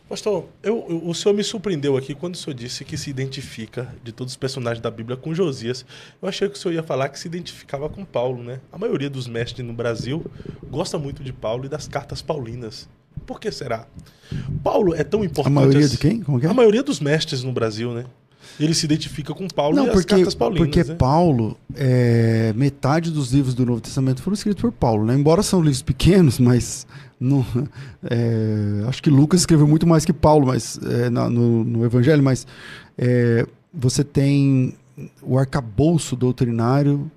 Pastor, o senhor me surpreendeu aqui quando o senhor disse que se identifica de todos os personagens da Bíblia com Josias. Eu achei que o senhor ia falar que se identificava com Paulo, né? A maioria dos mestres no Brasil gosta muito de Paulo e das cartas paulinas. Por que será? Paulo é tão A importante maioria de quem? Como que é? A maioria dos mestres no Brasil, né? Ele se identifica com Paulo Não, e as cartas paulinas, porque né? Paulo, metade dos livros do Novo Testamento foram escritos por Paulo, né? Embora são livros pequenos, mas não, acho que Lucas escreveu muito mais que Paulo, mas no Evangelho, mas você tem o arcabouço doutrinário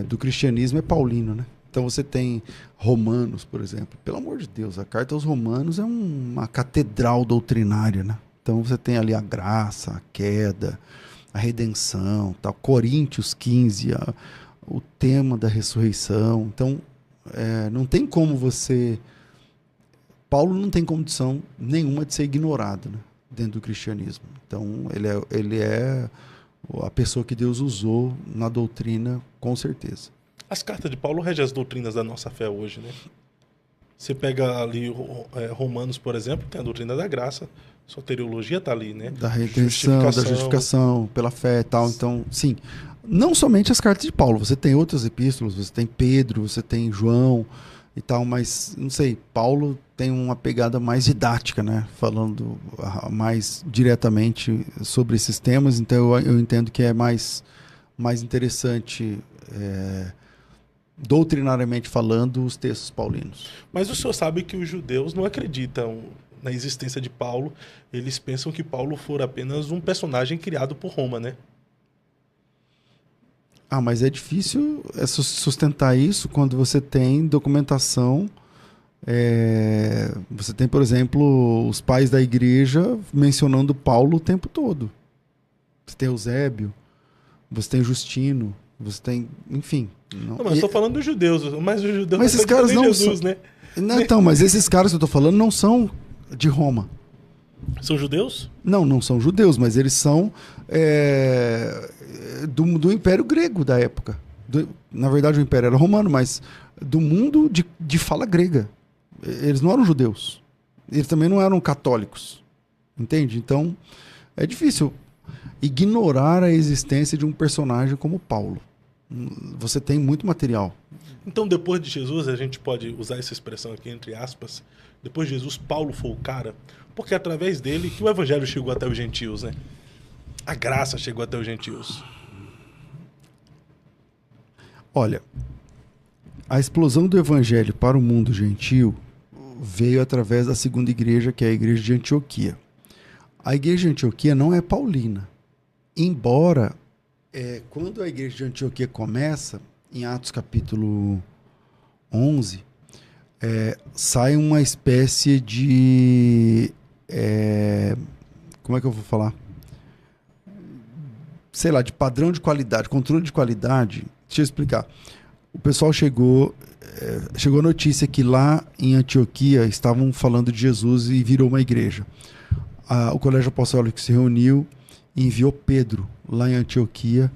do cristianismo é paulino, né? Então você tem Romanos, por exemplo. Pelo amor de Deus, a carta aos Romanos é uma catedral doutrinária, né? Então você tem ali a graça, a queda, a redenção, tal. Coríntios 15, o tema da ressurreição. Então, não tem como Paulo não tem condição nenhuma de ser ignorado, né, dentro do cristianismo. Então, ele é a pessoa que Deus usou na doutrina, com certeza. As cartas de Paulo regem as doutrinas da nossa fé hoje, né? Você pega ali Romanos, por exemplo, tem a doutrina da graça, soteriologia está ali, né? Da redenção, da justificação pela fé e tal. Então, sim, não somente as cartas de Paulo, você tem outras epístolas, você tem Pedro, você tem João e tal, mas, não sei, Paulo tem uma pegada mais didática, né? Falando mais diretamente sobre esses temas, então eu entendo que é mais interessante, doutrinariamente falando, os textos paulinos. Mas o senhor sabe que os judeus não acreditam na existência de Paulo. Eles pensam que Paulo for apenas um personagem criado por Roma, né? Mas é difícil sustentar isso quando você tem documentação. Você tem, por exemplo, os pais da igreja mencionando Paulo o tempo todo. Você tem Eusébio, você tem Justino, você tem, enfim. Não, mas eu estou falando dos judeus, mas os judeus mas esses caras não Jesus, são, né? Não, então, mas esses caras que eu estou falando não são de Roma. São judeus? Não são judeus, mas eles são do Império Grego da época. Na verdade, o Império era romano, mas do mundo de fala grega. Eles não eram judeus. Eles também não eram católicos. Entende? Então, é difícil ignorar a existência de um personagem como Paulo. Você tem muito material. Então, depois de Jesus, a gente pode usar essa expressão aqui, entre aspas, depois de Jesus, Paulo foi o cara, porque é através dele que o evangelho chegou até os gentios, né? A graça chegou até os gentios. Olha, a explosão do evangelho para o mundo gentil veio através da segunda igreja, que é a igreja de Antioquia. A igreja de Antioquia não é paulina, embora quando a igreja de Antioquia começa, em Atos capítulo 11, sai uma espécie de... como é que eu vou falar? Sei lá, de padrão de qualidade, controle de qualidade. Deixa eu explicar. O pessoal chegou a notícia que lá em Antioquia estavam falando de Jesus e virou uma igreja. O colégio apostólico se reuniu e enviou Pedro lá em Antioquia,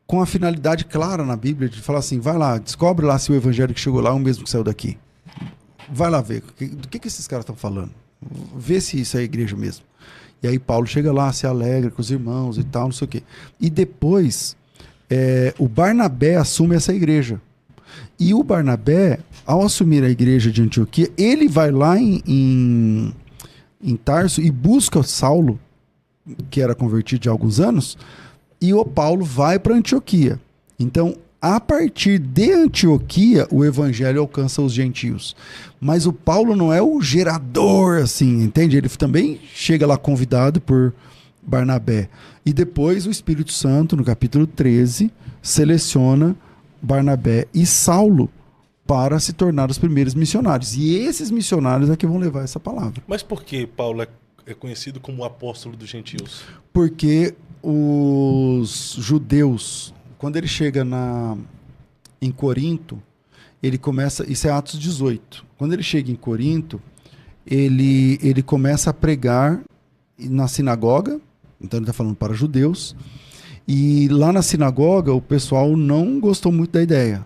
com a finalidade clara na Bíblia de falar assim: vai lá, descobre lá se o evangelho que chegou lá é o mesmo que saiu daqui. Vai lá ver do que esses caras estão falando. Vê se isso é a igreja mesmo. E aí Paulo chega lá, se alegra com os irmãos e tal, não sei o quê. E depois o Barnabé assume essa igreja. E o Barnabé, ao assumir a igreja de Antioquia, ele vai lá em Tarso e busca Saulo, que era convertido há alguns anos, e o Paulo vai para Antioquia. Então, a partir de Antioquia, o evangelho alcança os gentios. Mas o Paulo não é o gerador, assim, entende? Ele também chega lá convidado por Barnabé. E depois o Espírito Santo, no capítulo 13, seleciona Barnabé e Saulo para se tornar os primeiros missionários. E esses missionários é que vão levar essa palavra. Mas por que Paulo é conhecido como o apóstolo dos gentios? Porque os judeus, quando ele chega em Corinto, ele começa... Isso é Atos 18. Quando ele chega em Corinto, ele começa a pregar na sinagoga. Então ele está falando para judeus. E lá na sinagoga, o pessoal não gostou muito da ideia,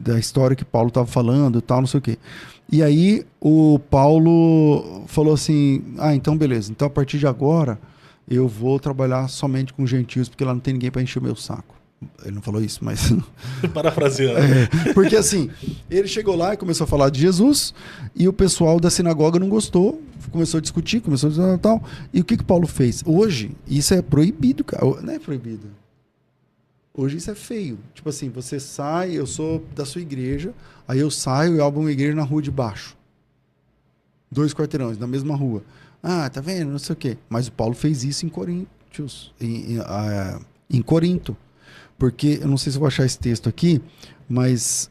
da história que Paulo estava falando e tal, não sei o quê. E aí o Paulo falou assim, então beleza, então a partir de agora eu vou trabalhar somente com gentios, porque lá não tem ninguém para encher o meu saco. Ele não falou isso, mas... Parafraseando. Porque assim, ele chegou lá e começou a falar de Jesus, e o pessoal da sinagoga não gostou, começou a discutir, começou a dizer tal. E o que Paulo fez? Hoje, isso é proibido, cara. Não é proibido. Hoje isso é feio. Tipo assim, você sai, eu sou da sua igreja, aí eu saio e abro uma igreja na rua de baixo. 2 quarteirões, na mesma rua. Tá vendo? Não sei o quê. Mas o Paulo fez isso em Coríntios, em Corinto. Porque, eu não sei se eu vou achar esse texto aqui, mas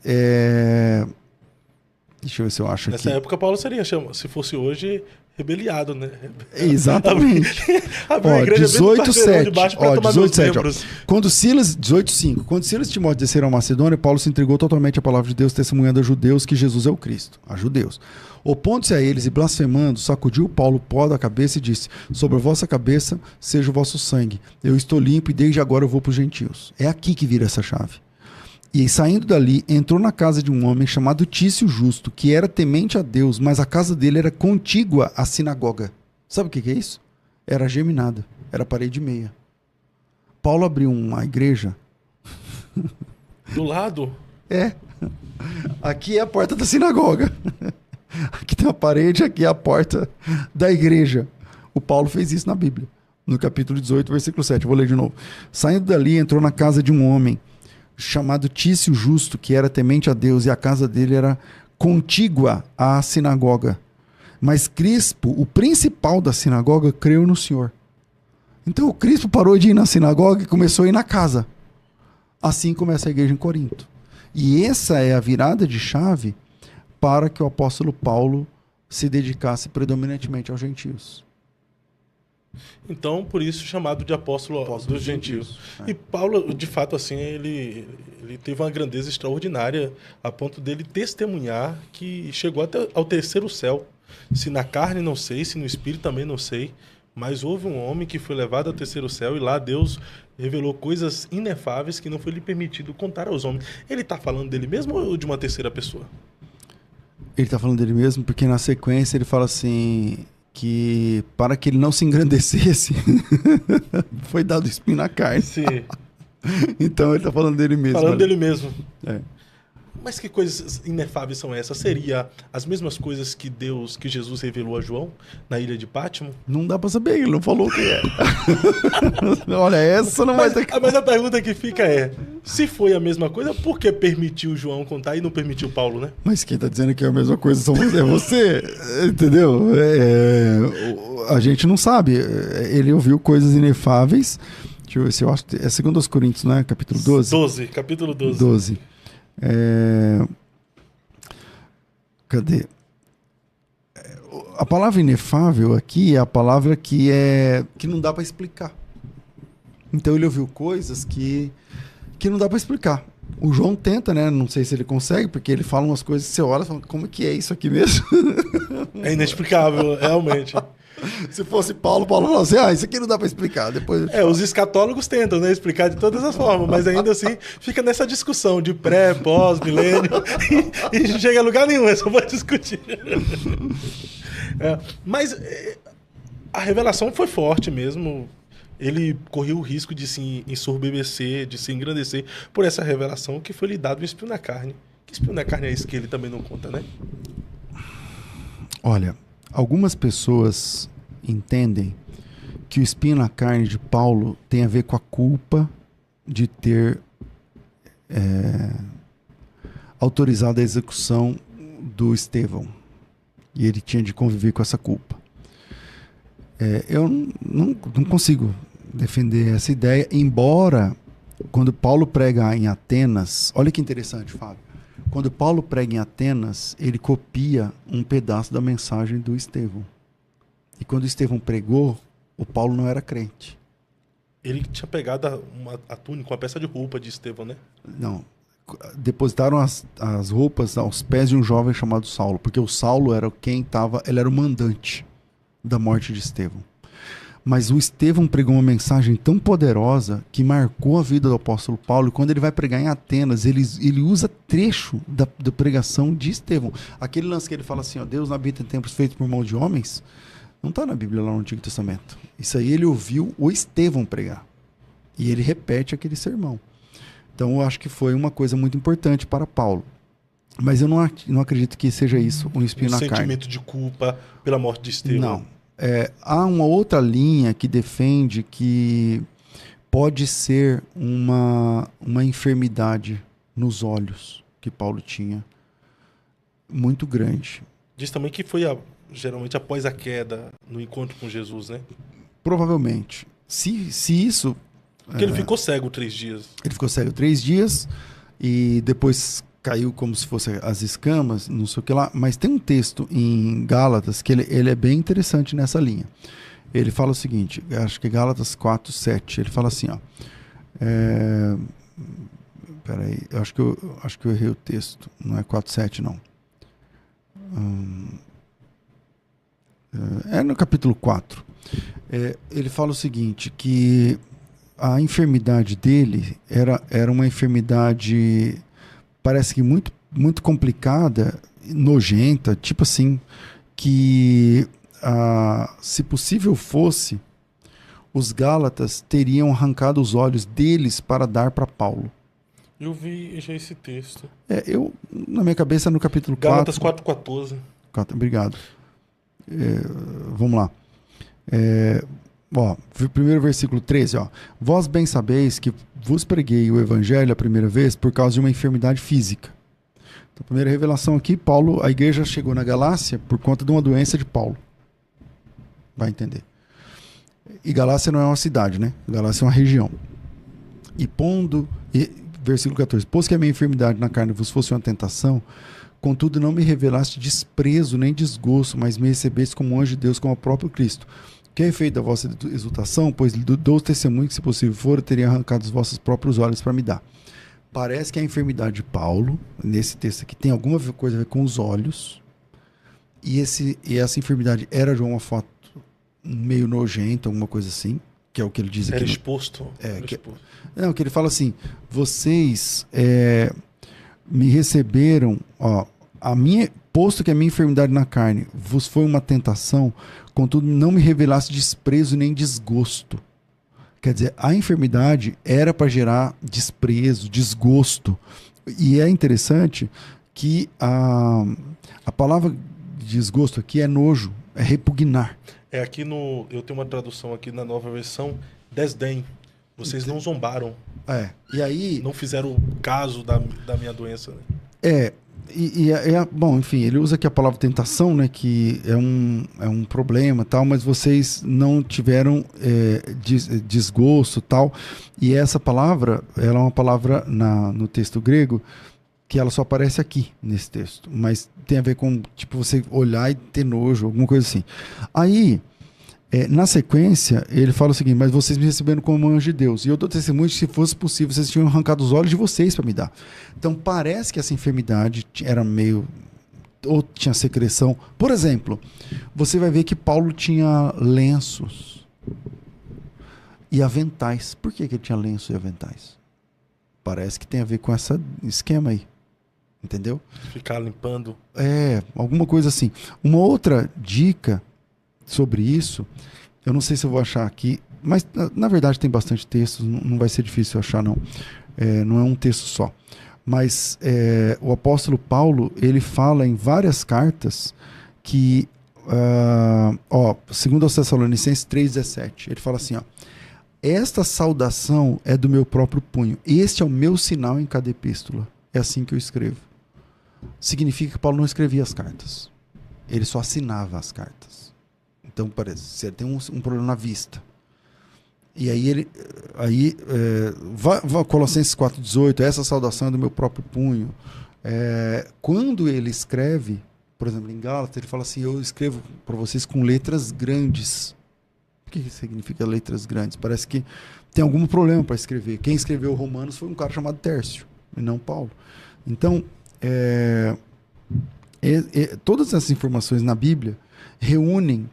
deixa eu ver se eu acho aqui. Nessa época, Paulo seria, se fosse hoje, rebeliado, né? Exatamente. A igreja 18:7. 18:7. Quando Silas, 18:5. Quando Silas e Timóteo desceram a Macedônia, Paulo se entregou totalmente à palavra de Deus, testemunhando a judeus que Jesus é o Cristo. A judeus. Opondo-se a eles e blasfemando, sacudiu Paulo o pó da cabeça e disse: sobre a vossa cabeça seja o vosso sangue. Eu estou limpo e desde agora eu vou para os gentios. É aqui que vira essa chave. E saindo dali, entrou na casa de um homem chamado Tício Justo, que era temente a Deus, mas a casa dele era contígua à sinagoga. Sabe o que é isso? Era geminada, era parede meia. Paulo abriu uma igreja. Do lado? Aqui é a porta da sinagoga. Aqui tem a parede, aqui é a porta da igreja. O Paulo fez isso na Bíblia, no capítulo 18, versículo 7. Eu vou ler de novo. Saindo dali, entrou na casa de um homem chamado Tício Justo, que era temente a Deus, e a casa dele era contígua à sinagoga. Mas Crispo, o principal da sinagoga, creu no Senhor. Então o Crispo parou de ir na sinagoga e começou a ir na casa. Assim começa a igreja em Corinto. E essa é a virada de chave para que o apóstolo Paulo se dedicasse predominantemente aos gentios. Então, por isso chamado de apóstolo dos gentios. E Paulo, de fato, assim, ele teve uma grandeza extraordinária a ponto dele testemunhar que chegou até ao terceiro céu. Se na carne não sei, se no espírito também não sei, mas houve um homem que foi levado ao terceiro céu e lá Deus revelou coisas inefáveis que não foi lhe permitido contar aos homens. Ele está falando dele mesmo ou de uma terceira pessoa? Ele está falando dele mesmo porque na sequência ele fala assim que para que ele não se engrandecesse foi dado espinho na carne. Sim. Então ele está falando dele mesmo. Falando dele mesmo. É. Mas que coisas inefáveis são essas? Seria as mesmas coisas que Jesus revelou a João na ilha de Pátimo? Não dá para saber, ele não falou o que é. Olha, essa não vai ter que... Mas a pergunta que fica é, se foi a mesma coisa, por que permitiu João contar e não permitiu Paulo, né? Mas quem tá dizendo que é a mesma coisa é você, entendeu? A gente não sabe. Ele ouviu coisas inefáveis. Deixa eu ver se eu acho... É 2 Coríntios, né? Capítulo 12? Capítulo 12. 12. Cadê? A palavra inefável aqui é a palavra que não dá para explicar. Então ele ouviu coisas que não dá para explicar. O João tenta, né? Não sei se ele consegue, porque ele fala umas coisas que você olha e fala, como que é isso aqui mesmo? É inexplicável, realmente. Se fosse Paulo falava assim, isso aqui não dá para explicar. Depois os escatólogos tentam, né, explicar de todas as formas, mas ainda assim fica nessa discussão de pré, pós, milênio, e não chega a lugar nenhum, é só para discutir. Mas a revelação foi forte mesmo. Ele correu o risco de se ensurbebecer, de se engrandecer por essa revelação que foi lhe dado um espinho na carne. Que espinho na carne é esse que ele também não conta, né? Olha, algumas pessoas entendem que o espinho na carne de Paulo tem a ver com a culpa de ter autorizado a execução do Estevão. E ele tinha de conviver com essa culpa. Eu não consigo defender essa ideia, embora quando Paulo prega em Atenas, olha que interessante, Fábio. Quando Paulo prega em Atenas, ele copia um pedaço da mensagem do Estevão. E quando Estevão pregou, o Paulo não era crente. Ele tinha pegado a túnica, uma peça de roupa de Estevão, né? Não. Depositaram as roupas aos pés de um jovem chamado Saulo, porque o Saulo era ele era o mandante da morte de Estevão. Mas o Estevão pregou uma mensagem tão poderosa que marcou a vida do apóstolo Paulo. E quando ele vai pregar em Atenas, ele usa trecho da pregação de Estevão. Aquele lance que ele fala assim, ó, Deus não habita em templos feitos por mão de homens, não está na Bíblia lá no Antigo Testamento. Isso aí ele ouviu o Estevão pregar. E ele repete aquele sermão. Então eu acho que foi uma coisa muito importante para Paulo. Mas eu não acredito que seja isso, um espinho na carne. Um sentimento de culpa pela morte de Estevão. Não. Há uma outra linha que defende que pode ser uma enfermidade nos olhos que Paulo tinha, muito grande. Diz também que foi geralmente após a queda, no encontro com Jesus, né? Provavelmente. Se isso... Porque ele ficou cego 3 dias. Ele ficou cego 3 dias e depois caiu como se fosse as escamas, não sei o que lá. Mas tem um texto em Gálatas que ele é bem interessante nessa linha. Ele fala o seguinte, acho que é Gálatas 4:7. Ele fala assim, ó. Peraí, acho que eu errei o texto. Não é 4:7, não. É no capítulo 4. Ele fala o seguinte, que a enfermidade dele era uma enfermidade, parece que muito, muito complicada, nojenta, tipo assim, que se possível fosse, os Gálatas teriam arrancado os olhos deles para dar para Paulo. Eu vi já esse texto. Na minha cabeça, no capítulo 4. Gálatas 4:14. Obrigado. Vamos lá. Primeiro versículo 13, ó. Vós bem sabeis que vos preguei o evangelho a primeira vez por causa de uma enfermidade física. Então, a primeira revelação aqui, a igreja chegou na Galácia por conta de uma doença de Paulo. Vai entender. E Galácia não é uma cidade, né? Galácia é uma região. Versículo 14, pois que a minha enfermidade na carne vos fosse uma tentação, contudo não me revelaste desprezo nem desgosto, mas me recebeste como anjo de Deus, como o próprio Cristo. Que é efeito da vossa exultação, pois dou testemunho que, se possível for, eu teria arrancado os vossos próprios olhos para me dar. Parece que a enfermidade de Paulo, nesse texto aqui, tem alguma coisa a ver com os olhos, e essa enfermidade era de uma foto meio nojenta, alguma coisa assim, que é o que ele diz aqui. Era exposto. Não, que ele fala assim, vocês me receberam, ó, posto que a minha enfermidade na carne vos foi uma tentação, contudo não me revelasse desprezo nem desgosto. Quer dizer, a enfermidade era para gerar desprezo, desgosto. E é interessante que a palavra desgosto aqui é nojo, é repugnar. Aqui eu tenho uma tradução aqui na nova versão, desdém. Vocês não zombaram. E aí... Não fizeram caso da minha doença. Né? Bom, enfim, ele usa aqui a palavra tentação, né, que é um problema, tal, mas vocês não tiveram desgosto, tal, e essa palavra, ela é uma palavra no texto grego que ela só aparece aqui, nesse texto, mas tem a ver com, tipo, você olhar e ter nojo, alguma coisa assim. Aí, na sequência, ele fala o seguinte, mas vocês me receberam como anjo de Deus, e eu dou testemunho que, se fosse possível, vocês tinham arrancado os olhos de vocês para me dar. Então parece que essa enfermidade era meio, ou tinha secreção. Por exemplo, você vai ver que Paulo tinha lenços e aventais. Por que ele tinha lenços e aventais? Parece que tem a ver com esse esquema aí. Entendeu? Ficar limpando. Alguma coisa assim. Uma outra dica sobre isso, eu não sei se eu vou achar aqui, mas na verdade tem bastante textos, não vai ser difícil achar, não. Não é um texto só. Mas o apóstolo Paulo, ele fala em várias cartas que, segundo aos Tessalonicenses 3,17, ele fala assim, ó, esta saudação é do meu próprio punho, este é o meu sinal em cada epístola, é assim que eu escrevo. Significa que Paulo não escrevia as cartas, ele só assinava as cartas. Então, parece, se ele tem um problema na vista. E aí Colossenses 4,18, essa saudação é do meu próprio punho. Quando ele escreve, por exemplo, em Gálatas, ele fala assim, eu escrevo para vocês com letras grandes. O que significa letras grandes? Parece que tem algum problema para escrever. Quem escreveu Romanos foi um cara chamado Tércio, e não Paulo. Então, todas essas informações na Bíblia reúnem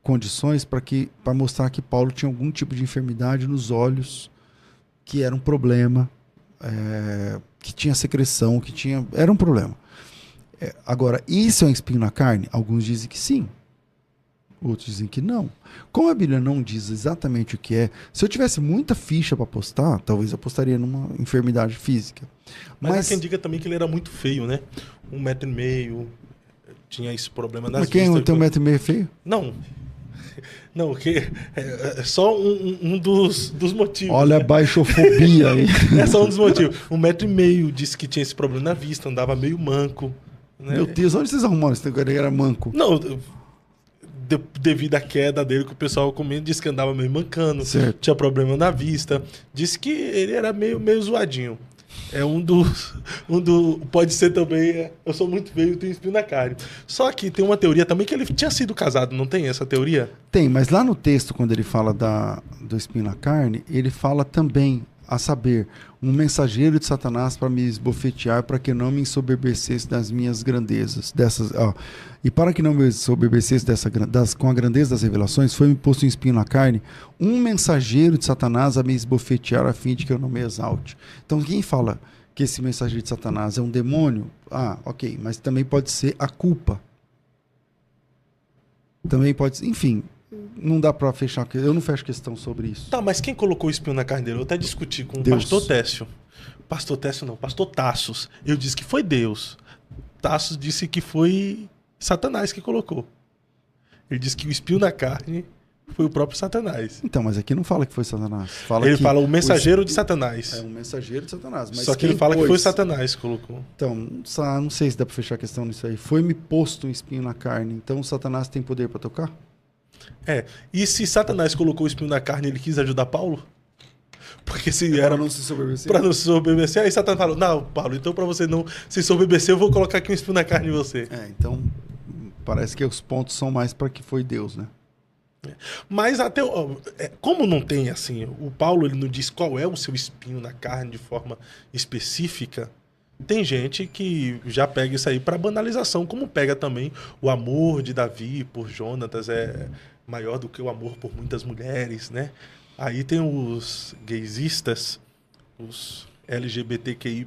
condições para mostrar que Paulo tinha algum tipo de enfermidade nos olhos, que era um problema, que tinha secreção, era um problema. Agora, isso é um espinho na carne? Alguns dizem que sim. Outros dizem que não. Como a Bíblia não diz exatamente o que é, se eu tivesse muita ficha para apostar, talvez eu apostaria numa enfermidade física. Mas há quem diga também que ele era muito feio, né? 1,5 m, tinha esse problema nas Mas quem vistas. tem 1,5 m é feio? Não. Não, que é só um dos motivos. Olha a baixofobia aí. É só um dos motivos. 1,5 m, disse que tinha esse problema na vista, andava meio manco. Né? Meu Deus, onde vocês arrumaram esse negócio? Ele era manco. Não, devido à queda dele, que o pessoal comendo, disse que andava meio mancando, certo. Tinha problema na vista. Disse que ele era meio zoadinho. É pode ser também, eu sou muito feio e tenho espinho na carne. Só que tem uma teoria também que ele tinha sido casado, não tem essa teoria? Tem, mas lá no texto, quando ele fala do espinho na carne, ele fala também, a saber, um mensageiro de Satanás para me esbofetear, para que não me ensoberbecesse das minhas grandezas. E para que não me ensoberbecesse com a grandeza das revelações, foi-me posto um espinho na carne, um mensageiro de Satanás a me esbofetear, a fim de que eu não me exalte. Então, quem fala que esse mensageiro de Satanás é um demônio? Ok, mas também pode ser a culpa. Também pode ser, enfim... Não dá pra fechar, eu não fecho questão sobre isso. Tá, mas quem colocou o espinho na carne dele? Eu até discuti com Deus. o pastor Técio. Pastor Técio não, pastor Tassos. Eu disse que foi Deus. Tassos disse que foi Satanás que colocou. Ele disse que o espinho na carne foi o próprio Satanás. Então, mas aqui não fala que foi Satanás. Ele fala o mensageiro de Satanás. É um mensageiro de Satanás. Mas só que ele fala que foi Satanás que colocou. Então, não sei se dá pra fechar a questão nisso aí. Foi-me posto um espinho na carne. Então, Satanás tem poder pra tocar? E se Satanás colocou o espinho na carne, ele quis ajudar Paulo? Porque se era... Para não se soberbecer? Para não se soberbecer. Aí Satanás falou, não, Paulo, então para você não se soberbecer, eu vou colocar aqui um espinho na carne em você. Então, parece que os pontos são mais para que foi Deus, né? Mas até... como não tem, assim, o Paulo ele não diz qual é o seu espinho na carne de forma específica... Tem gente que já pega isso aí para banalização, como pega também o amor de Davi por Jonatas é maior do que o amor por muitas mulheres, né? Aí tem os gaysistas, os LGBTQIA+,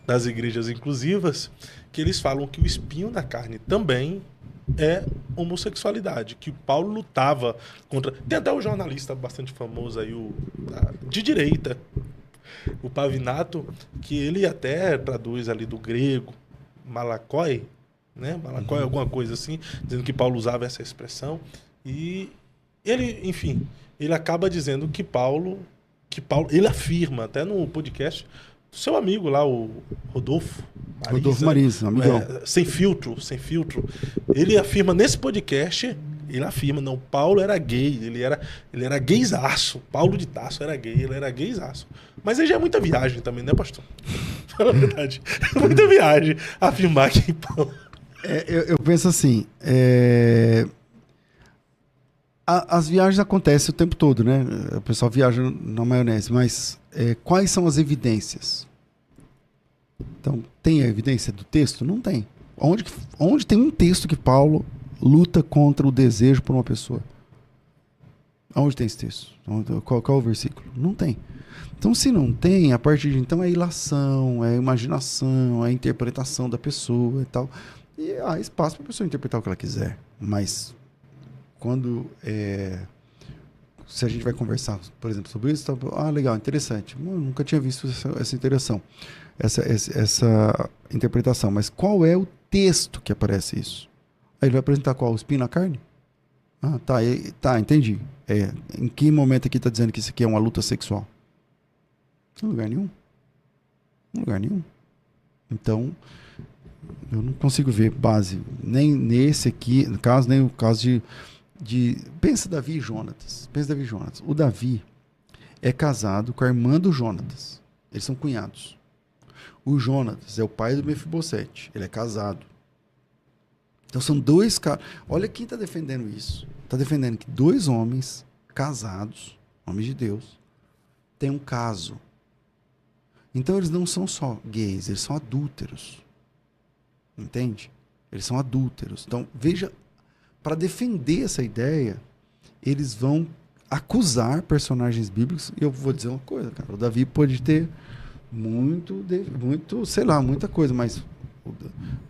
das igrejas inclusivas, que eles falam que o espinho na carne também é homossexualidade, que Paulo lutava contra... Tem até um jornalista bastante famoso aí, de direita, o Pavinato, que ele até traduz ali do grego malakoi, né? Malakoi, alguma coisa assim, dizendo que Paulo usava essa expressão. E ele, enfim, ele acaba dizendo que Paulo, ele afirma, até no podcast do seu amigo lá, o Rodolfo Marisa, amigão. Sem filtro. Ele afirma nesse podcast... Ele afirma, não, Paulo era gay, ele era gaysaço. Paulo de Tarso era gay, ele era gaysaço. Mas aí já é muita viagem também, né, pastor? Fala a verdade. É muita viagem afirmar que Paulo... Eu penso assim, as viagens acontecem o tempo todo, né? O pessoal viaja na maionese, mas quais são as evidências? Então, tem a evidência do texto? Não tem. Onde tem um texto que Paulo luta contra o desejo por uma pessoa? Onde tem esse texto? Qual é o versículo? Não tem. Então, se não tem, a partir de então é ilação, é imaginação, é interpretação da pessoa e tal. E há espaço para a pessoa interpretar o que ela quiser. Mas quando se a gente vai conversar, por exemplo, sobre isso, tá, legal, interessante. Eu nunca tinha visto essa interação, essa interpretação. Mas qual é o texto que aparece isso? Aí ele vai apresentar qual? O espinho na carne? Tá, entendi. Em que momento aqui está dizendo que isso aqui é uma luta sexual? Em lugar nenhum. Em lugar nenhum. Então, eu não consigo ver base, nem nesse aqui, no caso, nem no caso de... Pensa Davi e Jonatas. O Davi é casado com a irmã do Jonatas. Eles são cunhados. O Jonatas é o pai do Mefibosete. Ele é casado. Então são dois caras. Olha quem está defendendo isso. Está defendendo que dois homens casados, homens de Deus, têm um caso. Então eles não são só gays, eles são adúlteros. Entende? Eles são adúlteros. Então veja para defender essa ideia, eles vão acusar personagens bíblicos. E eu vou dizer uma coisa, cara. O Davi pode ter muito, sei lá, muita coisa, mas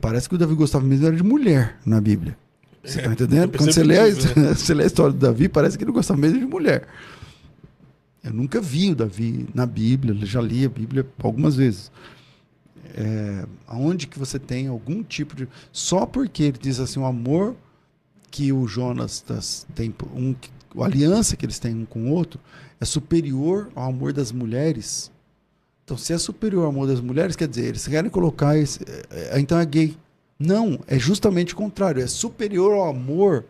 parece que o Davi gostava mesmo era de mulher na Bíblia. Você tá entendendo? Quando você lê a história do Davi, parece que ele gostava mesmo de mulher. Eu nunca vi o Davi na Bíblia, já li a Bíblia algumas vezes. Aonde que você tem algum tipo de... Só porque ele diz assim, o amor que o Jonas tem, a aliança que eles têm um com o outro, é superior ao amor das mulheres. Então, se é superior ao amor das mulheres, quer dizer, eles querem colocar então é gay. Não, é justamente o contrário. É superior ao amor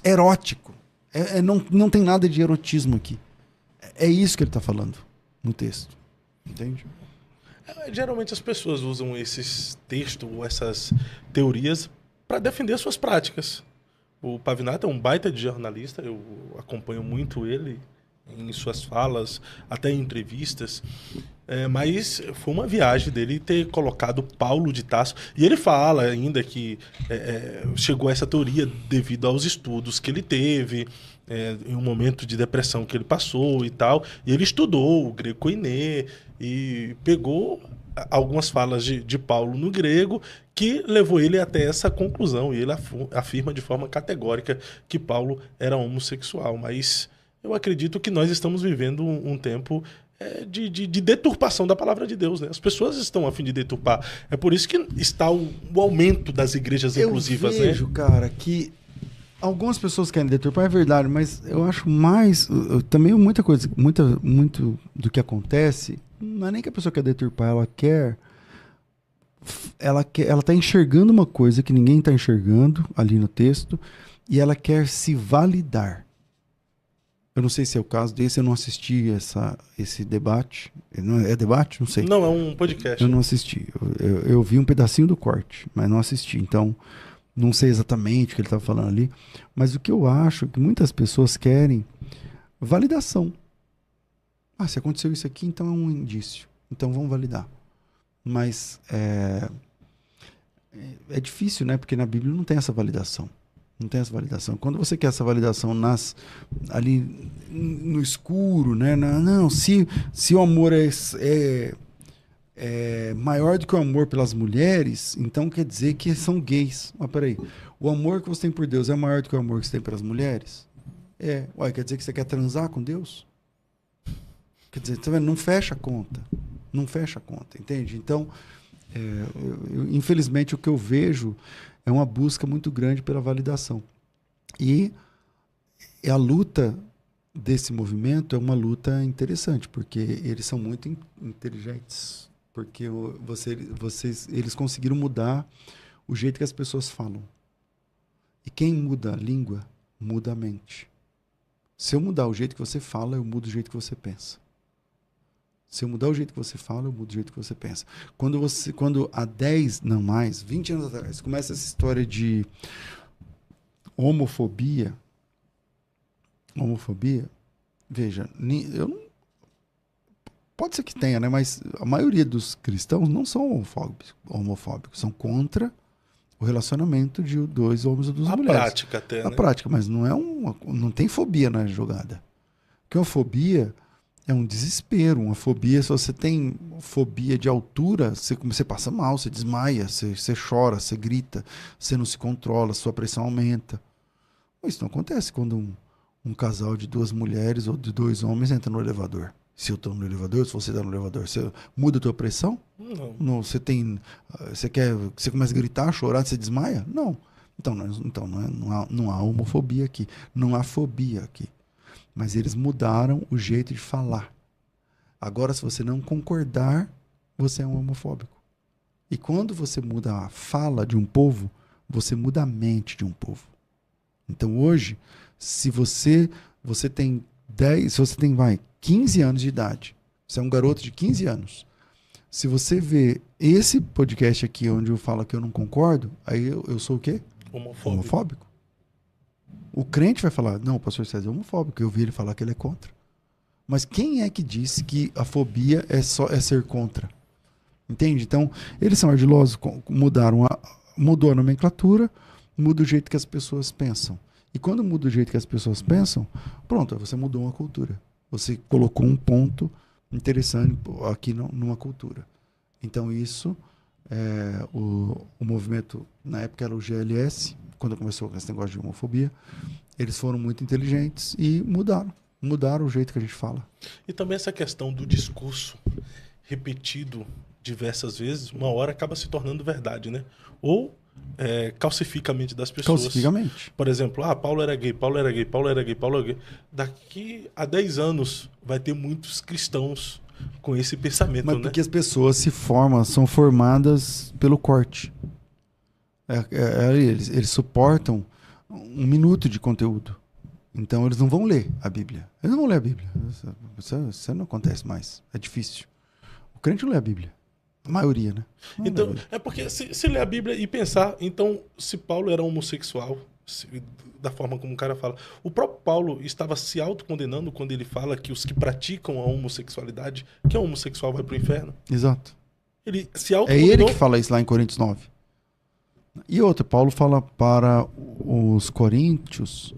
erótico. Não tem nada de erotismo aqui. É isso que ele está falando no texto. Entende? Geralmente as pessoas usam esses textos, essas teorias, para defender suas práticas. O Pavinato é um baita de jornalista, eu acompanho muito ele em suas falas, até em entrevistas, mas foi uma viagem dele ter colocado Paulo de Tarso, e ele fala ainda que chegou a essa teoria devido aos estudos que ele teve, em um momento de depressão que ele passou e tal, e ele estudou o grego koiné e pegou algumas falas de Paulo no grego que levou ele até essa conclusão, e ele afirma de forma categórica que Paulo era homossexual, mas eu acredito que nós estamos vivendo um tempo de deturpação da palavra de Deus, né? As pessoas estão a fim de deturpar. É por isso que está o aumento das igrejas inclusivas, né? Eu vejo, cara, que algumas pessoas querem deturpar, é verdade, mas eu acho mais... Também muita coisa, muito do que acontece, não é nem que a pessoa quer deturpar, ela está enxergando uma coisa que ninguém está enxergando ali no texto, e ela quer se validar. Eu não sei se é o caso desse, eu não assisti esse debate. É debate? Não sei. Não, é um podcast. Eu não assisti. Eu vi um pedacinho do corte, mas não assisti. Então, não sei exatamente o que ele estava falando ali. Mas o que eu acho é que muitas pessoas querem validação. Se aconteceu isso aqui, então é um indício. Então vamos validar. Mas é difícil, né? Porque na Bíblia não tem essa validação. Não tem essa validação. Quando você quer essa validação ali no escuro, né? Não, se o amor é maior do que o amor pelas mulheres, então quer dizer que são gays. Mas peraí, o amor que você tem por Deus é maior do que o amor que você tem pelas mulheres? Quer dizer que você quer transar com Deus? Quer dizer, tá vendo? Não fecha a conta. Não fecha a conta, entende? Então, infelizmente, o que eu vejo é uma busca muito grande pela validação. E a luta desse movimento é uma luta interessante, porque eles são muito inteligentes, porque eles conseguiram mudar o jeito que as pessoas falam. E quem muda a língua, muda a mente. Se eu mudar o jeito que você fala, eu mudo o jeito que você pensa. Se eu mudar o jeito que você fala, eu mudo o jeito que você pensa. Quando há 10, não mais, 20 anos atrás, começa essa história de homofobia, veja, pode ser que tenha, né? Mas a maioria dos cristãos não são homofóbicos, são contra o relacionamento de dois homens ou duas mulheres. A prática até, a prática, mas não tem fobia na jogada. Porque uma fobia é um desespero, uma fobia. Se você tem fobia de altura, você passa mal, você desmaia, você chora, você grita, você não se controla, sua pressão aumenta. Mas isso não acontece quando um casal de duas mulheres ou de dois homens entra no elevador. Se eu estou no elevador, se você está no elevador, você muda a tua pressão? Não. Você começa a gritar, chorar, você desmaia? Não. Então não há homofobia aqui, não há fobia aqui. Mas eles mudaram o jeito de falar. Agora, se você não concordar, você é um homofóbico. E quando você muda a fala de um povo, você muda a mente de um povo. Então, hoje, se você tem 15 anos de idade, você é um garoto de 15 anos, se você vê esse podcast aqui, onde eu falo que eu não concordo, aí eu sou o quê? Homofóbico. O crente vai falar, não, o pastor César é homofóbico, eu vi ele falar que ele é contra. Mas quem é que disse que a fobia é ser contra? Entende? Então, eles são ardilosos, mudou a nomenclatura, muda o jeito que as pessoas pensam. E quando muda o jeito que as pessoas pensam, pronto, você mudou uma cultura. Você colocou um ponto interessante aqui numa cultura. Então isso, o movimento, na época era o GLS, quando começou com esse negócio de homofobia, eles foram muito inteligentes e mudaram o jeito que a gente fala. E também essa questão do discurso repetido diversas vezes, uma hora acaba se tornando verdade, né? Ou calcifica a mente das pessoas. Calcificamente. Por exemplo, Paulo era gay, Paulo era gay, Paulo era gay, Paulo era gay. Daqui a 10 anos vai ter muitos cristãos com esse pensamento, mas né? porque as pessoas são formadas pelo corte. Eles suportam 1 minuto de conteúdo. Então eles não vão ler a Bíblia. Eles não vão ler a Bíblia. Isso não acontece mais. É difícil. O crente não lê a Bíblia. A maioria, né? Então, é porque se ler a Bíblia e pensar, então, se Paulo era homossexual, da forma como o cara fala, o próprio Paulo estava se autocondenando quando ele fala que os que praticam a homossexualidade, que é homossexual, vai para o inferno. Exato. Ele se É autocondenou. ele que fala isso lá em Coríntios 9. E outra, Paulo fala para os coríntios,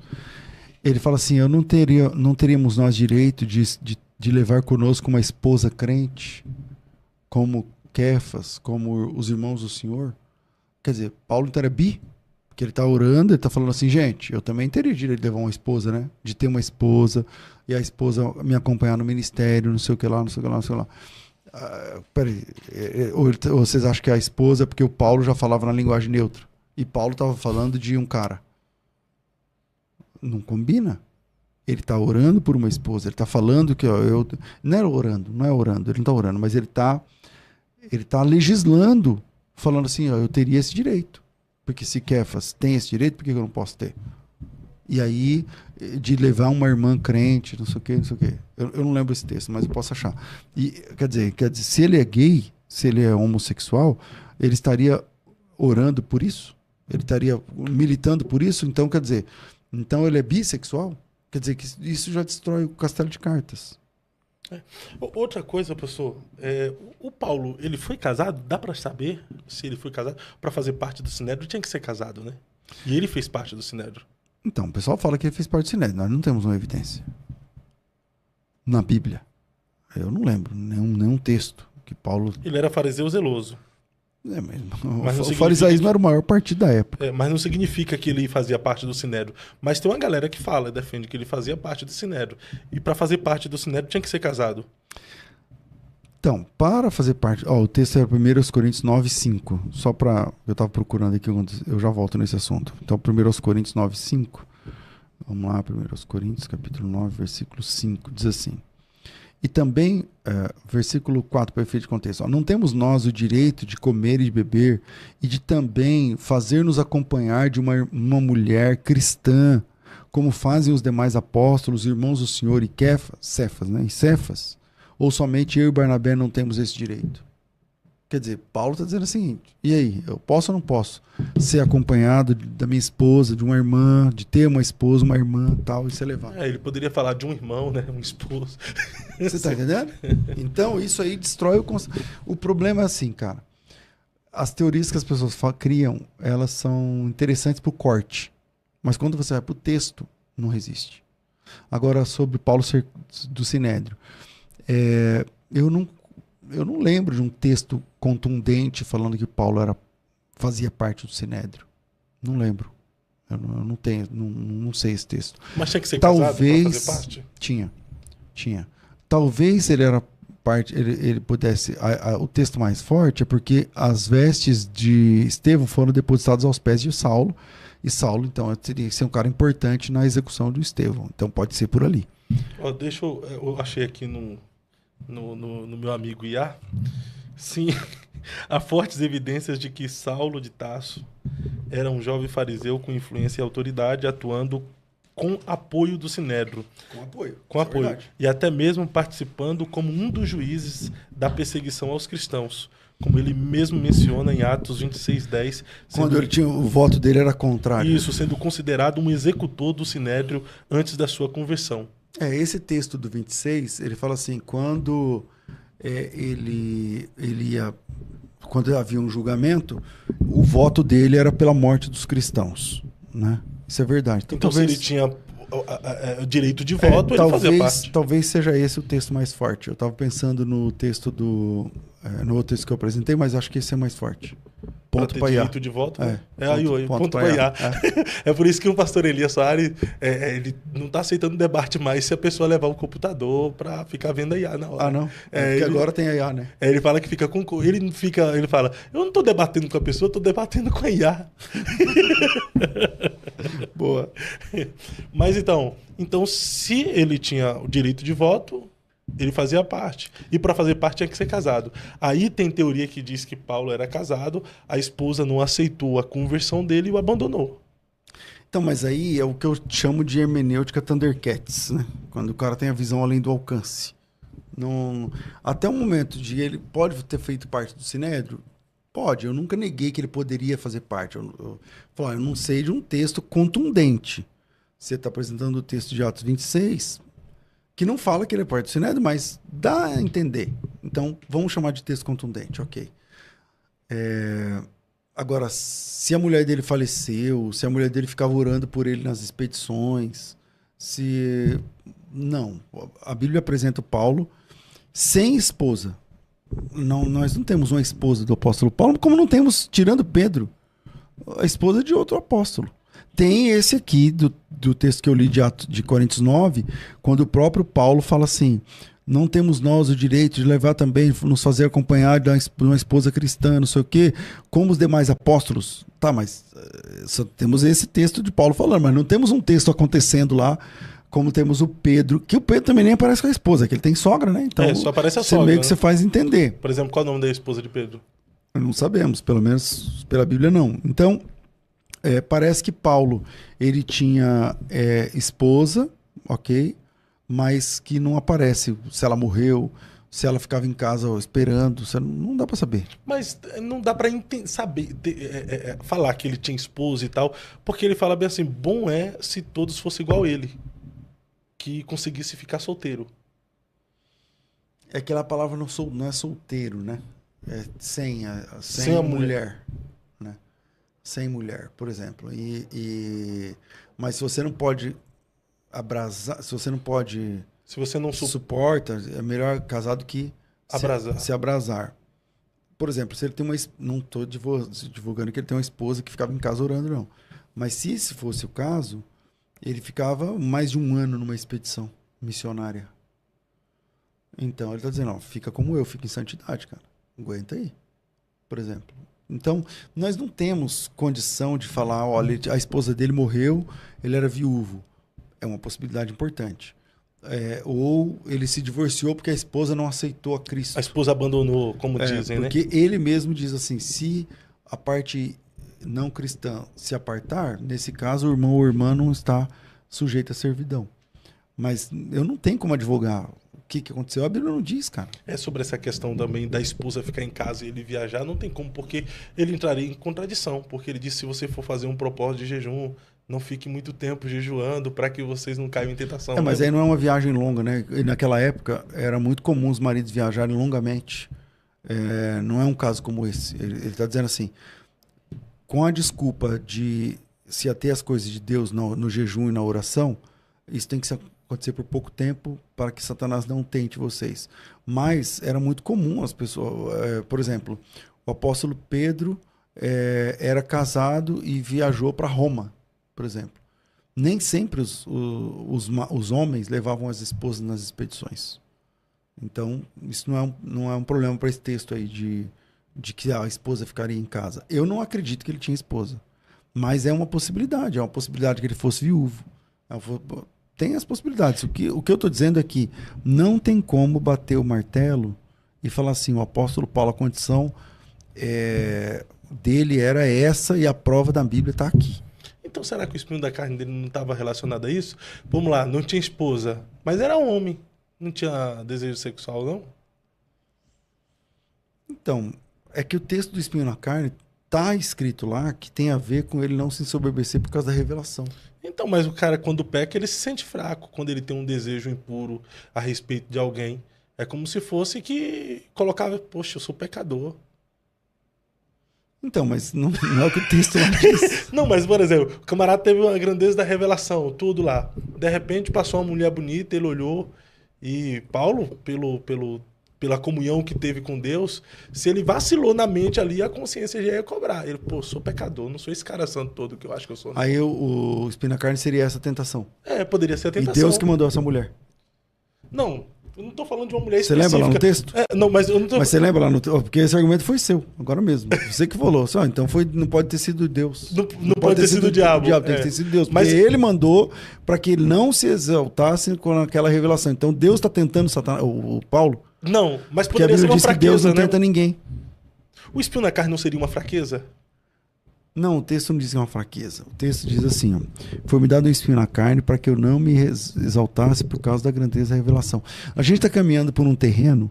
ele fala assim, não teríamos nós direito de levar conosco uma esposa crente, como Kefas, como os irmãos do Senhor. Quer dizer, Paulo então era bi, porque ele está orando, ele está falando assim, gente, eu também teria direito de levar uma esposa, né? De ter uma esposa, e a esposa me acompanhar no ministério, não sei o que lá, não sei o que lá, não sei o que lá. Peraí, ou vocês acham que é a esposa, porque o Paulo já falava na linguagem neutra, e Paulo estava falando de um cara. Não combina. Ele está orando por uma esposa, ele está falando que não é orando, ele não está orando, mas ele tá legislando, falando assim, eu teria esse direito. Porque se Kefas tem esse direito, por que eu não posso ter? E aí, de levar uma irmã crente, não sei o quê, não sei o quê. Eu não lembro esse texto, mas eu posso achar. E, quer dizer, se ele é gay, se ele é homossexual, ele estaria orando por isso? Ele estaria militando por isso? Então, quer dizer, então ele é bissexual? Quer dizer que isso já destrói o castelo de cartas. Outra coisa, professor, o Paulo, ele foi casado? Dá para saber se ele foi casado? Para fazer parte do Sinédrio tinha que ser casado, né? E ele fez parte do Sinédrio. Então, o pessoal fala que ele fez parte do Sinédrio. Nós não temos uma evidência. Na Bíblia. Eu não lembro nenhum texto que Paulo... Ele era fariseu zeloso. Mas o farisaísmo era o maior partido da época. Mas não significa que ele fazia parte do Sinédrio. Mas tem uma galera que fala, defende que ele fazia parte do Sinédrio. E para fazer parte do Sinédrio tinha que ser casado. Então, para fazer parte... o texto era 1 Coríntios 9, 5. Só para... Eu estava procurando aqui, eu já volto nesse assunto. Então, 1 Coríntios 9, 5. Vamos lá, 1 Coríntios, capítulo 9, versículo 5. Diz assim... E também, versículo 4, para efeito de contexto. Não temos nós o direito de comer e de beber e de também fazer-nos acompanhar de uma mulher cristã, como fazem os demais apóstolos, irmãos do Senhor e Cefas, ou somente eu e Barnabé não temos esse direito? Quer dizer, Paulo está dizendo o seguinte, e aí, eu posso ou não posso ser acompanhado da minha esposa, de uma irmã, de ter uma esposa, uma irmã, tal, e ser levado? Ele poderia falar de um irmão, né, um esposo. Você está entendendo? Então, isso aí destrói o conceito. O problema é assim, cara, as teorias que as pessoas criam, elas são interessantes para o corte, mas quando você vai para o texto, não resiste. Agora, sobre Paulo ser do Sinédrio, eu não lembro de um texto contundente falando que Paulo fazia parte do Sinédrio. Não lembro. Eu não tenho, não sei esse texto. Mas tinha que ser casado para fazer parte? Tinha. Talvez ele era parte, ele pudesse... o texto mais forte é porque as vestes de Estevão foram depositadas aos pés de Saulo, e Saulo, então, teria que ser um cara importante na execução do Estevão. Então, pode ser por ali. Eu achei aqui no meu amigo Iá, sim, há fortes evidências de que Saulo de Tarso era um jovem fariseu com influência e autoridade, atuando com apoio do Sinédrio. Com apoio. E até mesmo participando como um dos juízes da perseguição aos cristãos, como ele mesmo menciona em Atos 26:10. Quando o voto dele era contrário. Isso, sendo considerado um executor do Sinédrio antes da sua conversão. Esse texto do 26, ele fala assim, quando ele ia quando havia um julgamento, o voto dele era pela morte dos cristãos, né? Isso é verdade. Então talvez... se ele tinha o direito de voto, ele fazia parte. Talvez seja esse o texto mais forte. Eu estava pensando no texto no outro texto que eu apresentei, mas acho que esse é mais forte. Ponto para direito de voto? Ponto para IA. É por isso que o pastor Elias Soares, ele não está aceitando debate mais se a pessoa levar o computador para ficar vendo a IA na hora. Ah, não? Porque agora tem a IA, né? Ele fala que fica com... Ele fala, eu não estou debatendo com a pessoa, estou debatendo com a IA. Boa. Mas então, se ele tinha o direito de voto, ele fazia parte. E para fazer parte tinha que ser casado. Aí tem teoria que diz que Paulo era casado, a esposa não aceitou a conversão dele e o abandonou. Então, mas aí é o que eu chamo de hermenêutica Thundercats, né? Quando o cara tem a visão além do alcance. Até o momento de ele pode ter feito parte do Sinédrio? Pode. Eu nunca neguei que ele poderia fazer parte. Eu não sei de um texto contundente. Você está apresentando o texto de Atos 26... que não fala que ele é parte do Sinédrio, mas dá a entender. Então, vamos chamar de texto contundente, ok. Agora, se a mulher dele faleceu, se a mulher dele ficava orando por ele nas expedições, não. A Bíblia apresenta o Paulo sem esposa. Não, nós não temos uma esposa do apóstolo Paulo, como não temos, tirando Pedro, a esposa de outro apóstolo. Tem esse aqui do texto que eu li de Coríntios 9, quando o próprio Paulo fala assim: não temos nós o direito de levar também, nos fazer acompanhar de uma esposa cristã, não sei o quê, como os demais apóstolos. Tá, mas só temos esse texto de Paulo falando, mas não temos um texto acontecendo lá, como temos o Pedro, que o Pedro também nem aparece com a esposa, que ele tem sogra, né? Então, só aparece a sogra. Meio que você faz entender. Por exemplo, qual é o nome da esposa de Pedro? Não sabemos, pelo menos pela Bíblia não. Então, parece que Paulo, ele tinha esposa, ok, mas que não aparece se ela morreu, se ela ficava em casa esperando, não dá para saber. Mas não dá para saber, falar que ele tinha esposa e tal, porque ele fala bem assim, bom é se todos fossem igual ele, que conseguisse ficar solteiro. É aquela palavra não é solteiro, né? É sem a mulher. Sem mulher, por exemplo. Mas se você não pode abrasar, se você não suporta, é melhor casar do que se abrasar. Por exemplo, se ele tem não estou divulgando que ele tem uma esposa que ficava em casa orando, não. Mas se esse fosse o caso, ele ficava mais de um ano numa expedição missionária. Então ele está dizendo, ó, fica como eu, fica em santidade, cara. Aguenta aí, por exemplo. Então, nós não temos condição de falar, olha, a esposa dele morreu, ele era viúvo. É uma possibilidade importante. Ou ele se divorciou porque a esposa não aceitou a Cristo. A esposa abandonou, como dizem, né? Porque ele mesmo diz assim, se a parte não cristã se apartar, nesse caso o irmão ou irmã não está sujeito à servidão. Mas eu não tenho como advogar. O que aconteceu? A Bíblia não diz, cara. Sobre essa questão também da esposa ficar em casa e ele viajar, não tem como, porque ele entraria em contradição, porque ele disse, se você for fazer um propósito de jejum, não fique muito tempo jejuando para que vocês não caiam em tentação. Mas aí não é uma viagem longa, né? E naquela época era muito comum os maridos viajarem longamente. Não é um caso como esse. Ele está dizendo assim, com a desculpa de se ater às coisas de Deus no jejum e na oração, isso tem que acontecer por pouco tempo para que Satanás não tente vocês. Mas era muito comum as pessoas... por exemplo, o apóstolo Pedro era casado e viajou para Roma, por exemplo. Nem sempre os homens levavam as esposas nas expedições. Então, isso não é um problema para esse texto aí de que a esposa ficaria em casa. Eu não acredito que ele tinha esposa. Mas é uma possibilidade. É uma possibilidade que ele fosse viúvo. Tem as possibilidades. O que eu estou dizendo é que não tem como bater o martelo e falar assim, o apóstolo Paulo, a condição dele era essa e a prova da Bíblia está aqui. Então será que o espinho da carne dele não estava relacionado a isso? Vamos lá, não tinha esposa, mas era homem. Não tinha desejo sexual, não? Então, é que o texto do espinho na carne está escrito lá que tem a ver com ele não se ensoberbecer por causa da revelação. Então, mas o cara, quando peca, ele se sente fraco. Quando ele tem um desejo impuro a respeito de alguém. É como se fosse que colocava, poxa, eu sou pecador. Então, mas não é o que o texto lá diz. Não, mas, por exemplo, o camarada teve uma grandeza da revelação, tudo lá. De repente passou uma mulher bonita, ele olhou e Paulo, pela comunhão que teve com Deus, se ele vacilou na mente ali, a consciência já ia cobrar. Ele, pô, sou pecador, não sou esse cara santo todo que eu acho que eu sou. Não. Aí o espinho na carne seria essa tentação. Poderia ser a tentação. E Deus que mandou essa mulher. Não, eu não tô falando de uma mulher Você específica. lembra lá no texto? Não, mas eu não tô... Mas você lembra lá no texto? Porque esse argumento foi seu, agora mesmo. Você que falou. Então não pode ter sido Deus. Não pode ter sido o diabo. Tem que ter sido Deus. Mas ele mandou para que ele não se exaltasse com aquela revelação. Então Deus está tentando o Paulo. Não, mas porque a poderia ser Bíblia uma diz fraqueza, que Deus não né? tenta ninguém. O espinho na carne não seria uma fraqueza? Não, o texto não diz que é uma fraqueza. O texto diz assim, ó, foi-me dado um espinho na carne para que eu não me exaltasse por causa da grandeza da revelação. A gente está caminhando por um terreno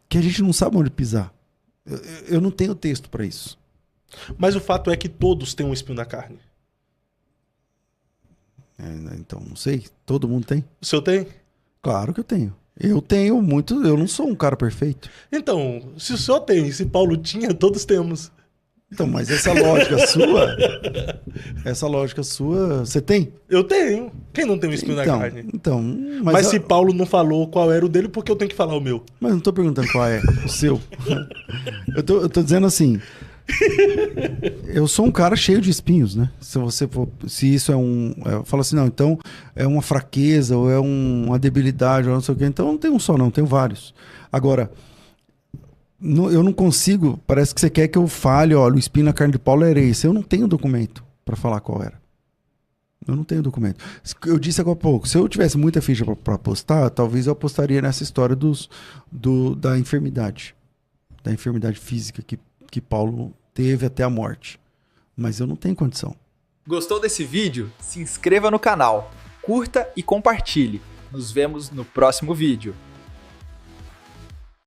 que a gente não sabe onde pisar. Eu não tenho texto para isso. Mas o fato é que todos têm um espinho na carne. Então, não sei. Todo mundo tem? O seu tem? Claro que eu tenho. Eu tenho muito... Eu não sou um cara perfeito. Então, se o senhor tem e se Paulo tinha, todos temos. Então, mas essa lógica sua... Essa lógica sua... Você tem? Eu tenho. Quem não tem um espinho na carne? Então... Mas se Paulo não falou qual era o dele, por que eu tenho que falar o meu? Mas não tô perguntando qual é o seu. Eu tô dizendo assim... Eu sou um cara cheio de espinhos, né? Se isso é fala assim, não, então é uma fraqueza ou é uma debilidade ou não sei o quê. Então não tem um só, não, tenho vários. Agora, eu não consigo, parece que você quer que eu fale, olha, o espinho na carne de Paulo era esse. Eu não tenho documento para falar qual era. Eu não tenho documento. Eu disse agora há pouco, se eu tivesse muita ficha para apostar, talvez eu apostaria nessa história da enfermidade. Da enfermidade física que Paulo teve até a morte. Mas eu não tenho condição. Gostou desse vídeo? Se inscreva no canal, curta e compartilhe. Nos vemos no próximo vídeo.